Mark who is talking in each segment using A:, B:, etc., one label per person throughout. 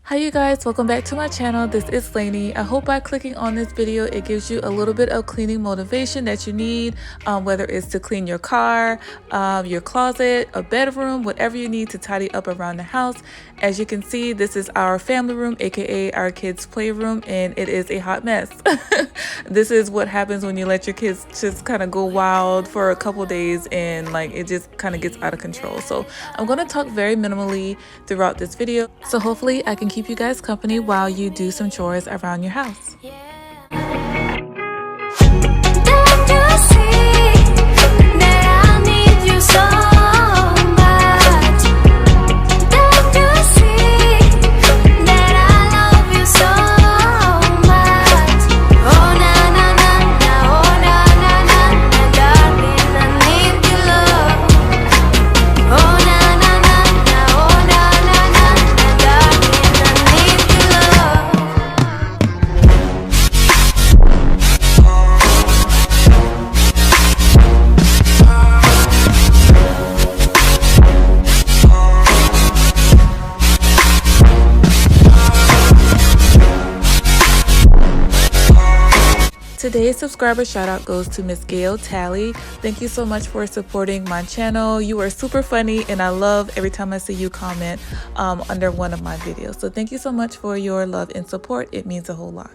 A: Hi you guys, welcome back to my channel. This is Lannie. I hope by clicking on this video it gives you a little bit of cleaning motivation that you need, whether it's to clean your car, your closet, a bedroom, whatever you need to tidy up around the house. As you can see, this is our family room, aka our kids' playroom, and it is a hot mess. This is what happens when you let your kids just kind of go wild for a couple days and like it just kind of gets out of control. So I'm going to talk very minimally throughout this video, so hopefully I can keep you guys company while you do some chores around your house. Today's subscriber shout out goes to Miss Gail Tally. Thank you so much for supporting my channel. You are super funny and I love every time I see you comment under one of my videos. So thank you so much for your love and support. It means a whole lot.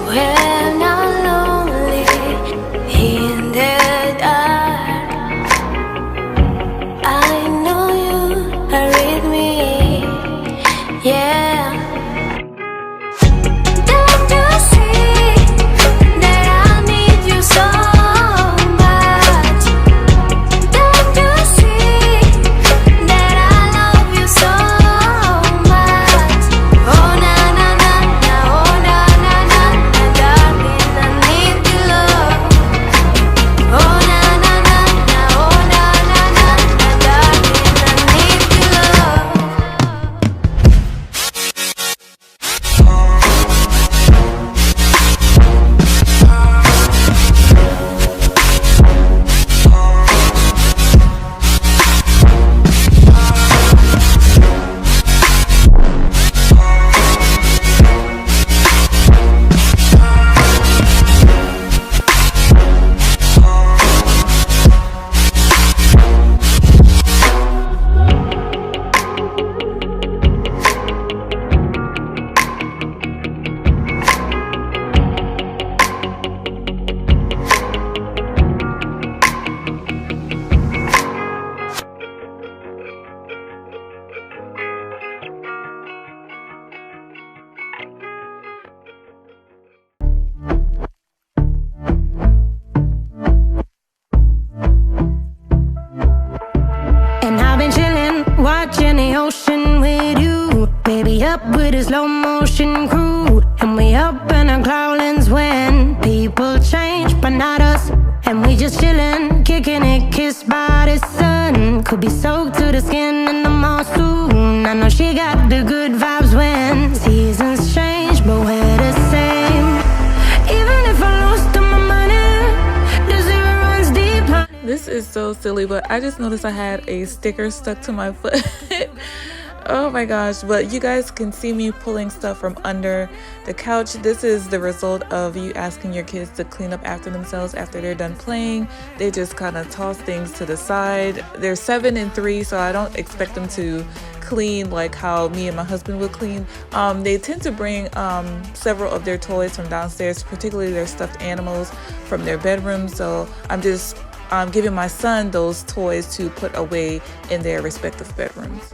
B: When I'm lonely in the dark, I know you are with me, yeah. Don't you see that I need you so much? Don't you see that I love you so much? Oh na na na na, oh na na na na, darling, I need your love. Oh na na na na, oh na na na na, darling, I need your love. And I've been chillin', watching the ocean with you. Baby, up with a slow motion crew. And we up in our cloudlands when people change, but not us. And we just chillin', kicking it, kissed by the sun. Could be soaked to the skin in the monsoon. I know she got the good vibes when seasons change, but we're the same. Even if I lost all my money, the zero runs deep, honey.
A: This is so silly, but I just noticed I had a sticker stuck to my foot. Oh my gosh, but you guys can see me pulling stuff from under the couch. This is the result of you asking your kids to clean up after themselves after they're done playing. They just kind of toss things to the side. They're 7 and 3, so I don't expect them to clean like how me and my husband would clean. They tend to bring several of their toys from downstairs, particularly their stuffed animals from their bedroom. So I'm just giving my son those toys to put away in their respective bedrooms.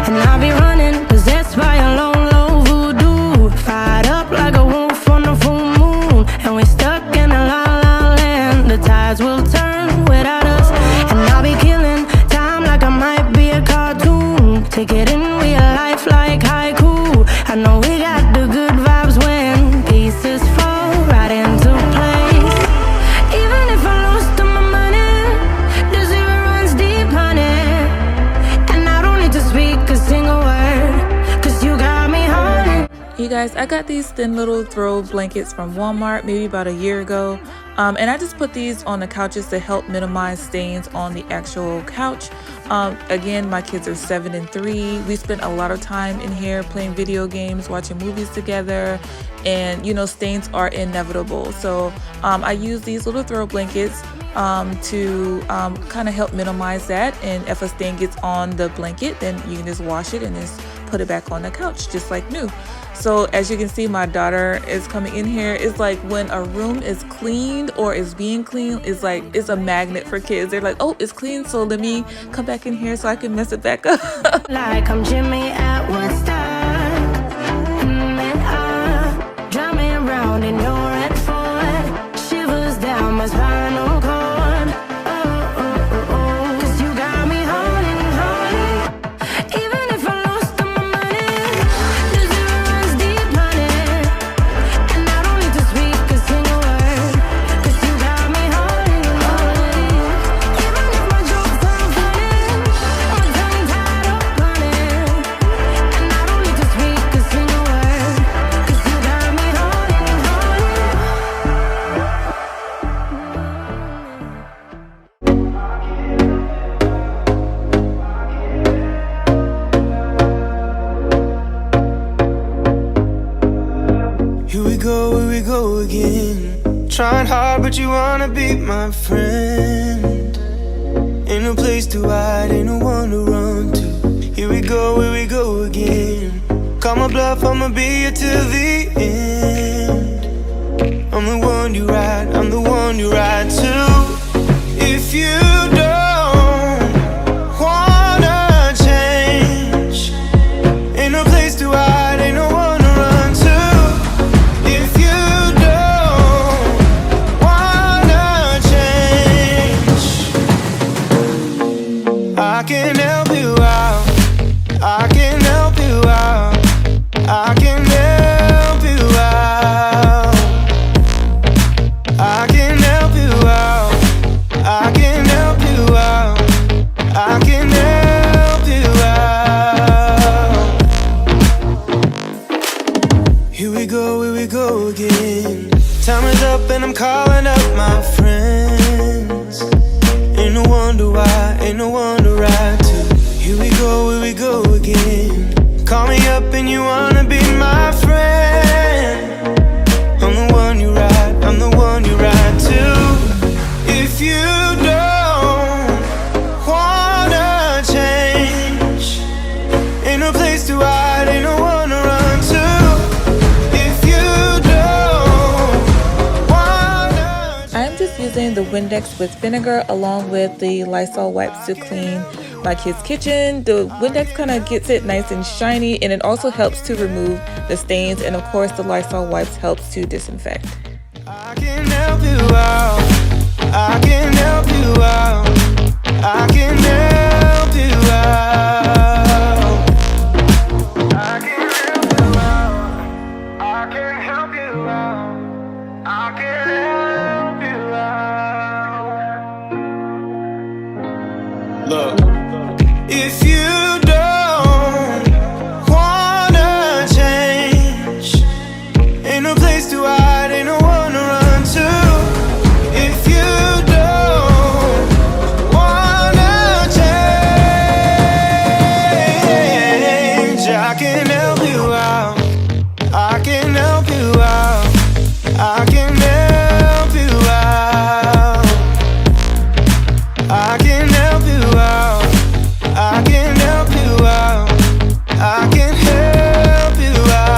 B: And I'll be running, possessed by a lone, low voodoo. Fired up like a wolf on the full moon. And we're stuck in a la-la land. The tides will turn without us. And I'll be killing time like I might be a cartoon. Take it in real life like haiku. I know we got the good vibes when pieces fall right into place. Even if I lost all my money, the zero runs deep.
A: guys, I got these thin little throw blankets from Walmart maybe about a year ago. And I just put these on the couches to help minimize stains on the actual couch. Again, my kids are 7 and 3. We spent a lot of time in here playing video games, watching movies together, and you know, stains are inevitable. So I use these little throw blankets to kind of help minimize that. And if a stain gets on the blanket, then you can just wash it and just put it back on the couch just like new. So as you can see, my daughter is coming in here. It's like when a room is cleaned or is being cleaned, it's like it's a magnet for kids. They're like, oh, it's clean, so let me come back in here so I can mess it back up.
B: Like I'm Jimmy at Woodstock, drumming around in your red Ford, shivers down my spinal cord.
C: Trying hard, but you wanna be my friend. Ain't no place to hide, ain't no one to run to. Here we go again. Call my bluff, I'ma be here till the end. I'm the one you ride, I'm the one you ride to. If you don't wanna change, ain't no place to hide, ain't no one to run to. If you I can help you out, I can help you out, I can help you out, I can help you out, I can help you out, I can help you out. Here we go again. Time is up and I'm calling up my friends. Ain't no wonder why, ain't no one to ride to. Here we go again. Call me up and you wanna be my friend. I'm the one you ride, I'm the one you ride to. If you don't wanna change, ain't no place to hide, ain't no one to run to. If you don't wanna change.
A: I'm just using the Windex with vinegar along with the Lysol wipes to clean my kids' kitchen. The Windex kind of gets it nice and shiny, and it also helps to remove the stains, and of course the Lysol wipes helps to disinfect.
C: I can help you out, I can help you out, I can help you out, I can help you out, I can help you out, I can help you out. Look, if you don't wanna change, ain't no place to hide, ain't no one to run to. If you don't wanna change, I can help you out, I can help you out, I can help you out, I can help you out, I can help you out, I can help you out.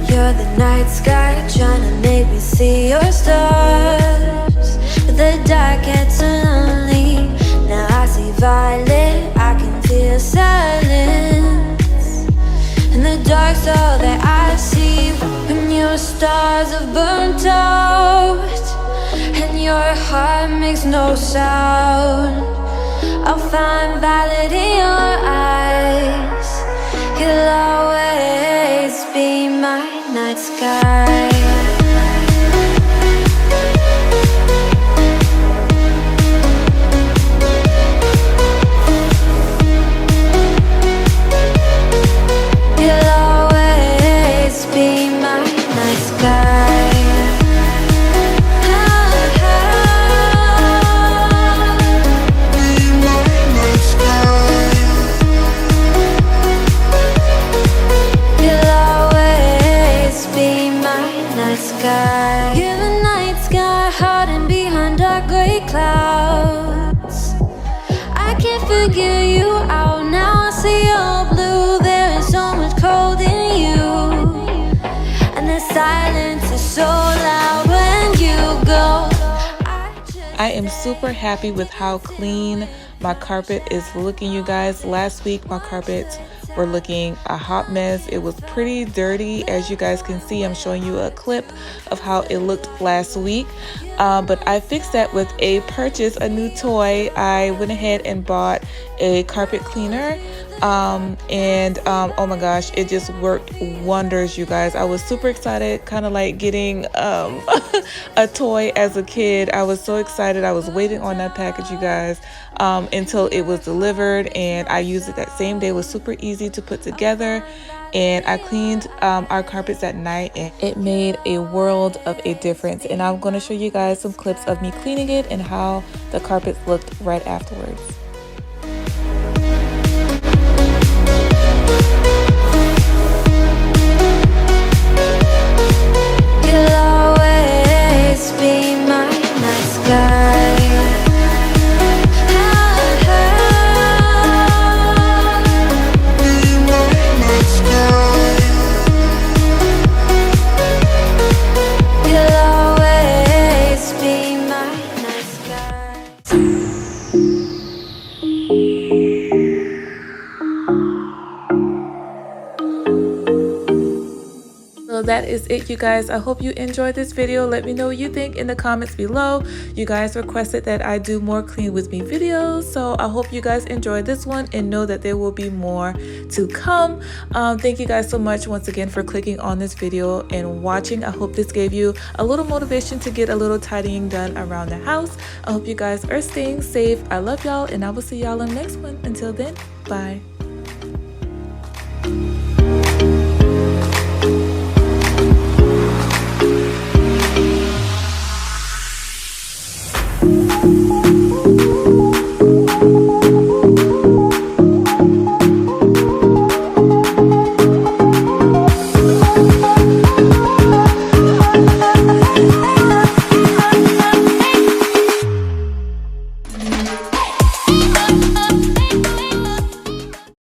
D: You're the night sky trying to make me see your stars, but the dark gets so lonely. Now I see violet, I can feel silence. In the dark's all that I see. When your stars have burnt out and your heart makes no sound, I'll find violet in your eyes. You'll always be my night sky.
A: am super happy with how clean my carpet is looking, you guys. Last week my carpets were looking a hot mess. It was pretty dirty, as you guys can see. I'm showing you a clip of how it looked last week, but I fixed that with a new toy. I went ahead and bought a carpet cleaner, oh my gosh, it just worked wonders, you guys. I was super excited, kind of like getting a toy as a kid. I was so excited. I was waiting on that package, you guys, until it was delivered, and I used it that same day. It was super easy to put together, and I cleaned our carpets at night, and it made a world of a difference. And I'm going to show you guys some clips of me cleaning it and how the carpets looked right afterwards.
D: You'll always be my nice guy.
A: So that is it, you guys. I hope you enjoyed this video. Let me know what you think in the comments below. You guys requested that I do more clean with me videos, so I hope you guys enjoyed this one and know that there will be more to come. Thank you guys so much once again for clicking on this video and watching. I hope this gave you a little motivation to get a little tidying done around the house. I hope you guys are staying safe. I love y'all, and I will see y'all in the next one. Until then, bye.